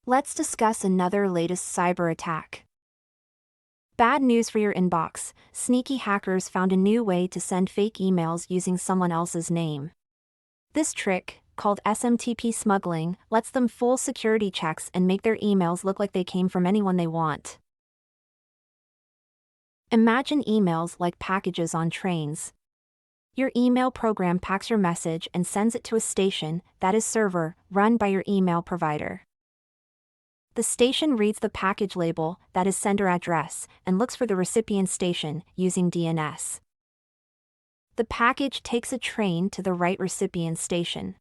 Let's discuss another latest cyber attack. Bad news for your inbox. Sneaky hackers found a new way to send fake emails using someone else's name. This trick, called SMTP Smuggling, lets them fool security checks and make their emails look like they came from anyone they want. Imagine emails like packages on trains. Your email program packs your message and sends it to a station, that is server, run by your email provider. The station reads the package label, that is sender address, and looks for the recipient station, using DNS. The package takes a train to the right recipient station.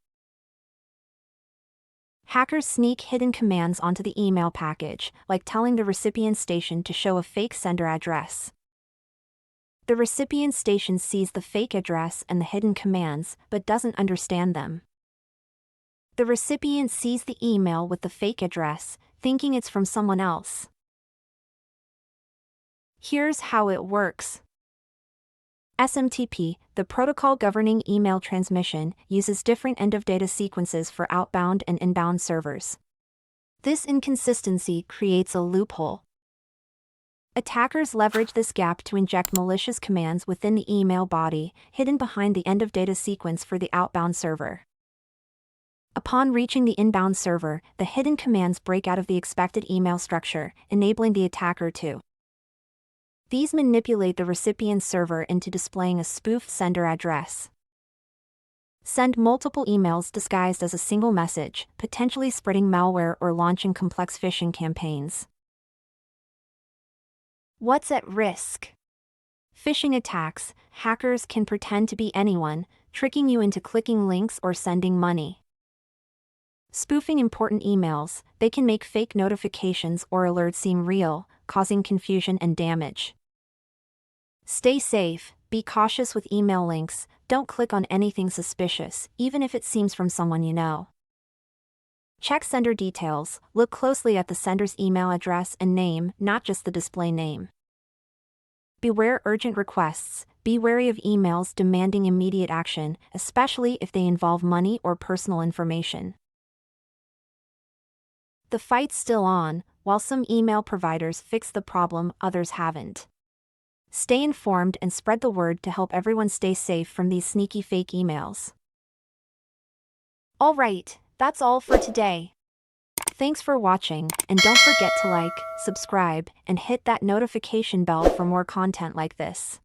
Hackers sneak hidden commands onto the email package, like telling the recipient station to show a fake sender address. The recipient station sees the fake address and the hidden commands, but doesn't understand them. The recipient sees the email with the fake address, thinking it's from someone else. Here's how it works. SMTP, the protocol governing email transmission, uses different end-of-data sequences for outbound and inbound servers. This inconsistency creates a loophole. Attackers leverage this gap to inject malicious commands within the email body, hidden behind the end-of-data sequence for the outbound server. Upon reaching the inbound server, the hidden commands break out of the expected email structure, enabling the attacker to. These manipulate the recipient server into displaying a spoofed sender address. Send multiple emails disguised as a single message, potentially spreading malware or launching complex phishing campaigns. What's at risk? Phishing attacks. Hackers can pretend to be anyone, tricking you into clicking links or sending money. Spoofing important emails. They can make fake notifications or alerts seem real, causing confusion and damage. Stay safe. Be cautious with email links. Don't click on anything suspicious, even if it seems from someone you know. Check sender details. Look closely at the sender's email address and name, not just the display name. Beware urgent requests. Be wary of emails demanding immediate action, especially if they involve money or personal information. The fight's still on. While some email providers fix the problem, others haven't. Stay informed and spread the word to help everyone stay safe from these sneaky fake emails. Alright, that's all for today. Thanks for watching, and don't forget to like, subscribe, and hit that notification bell for more content like this.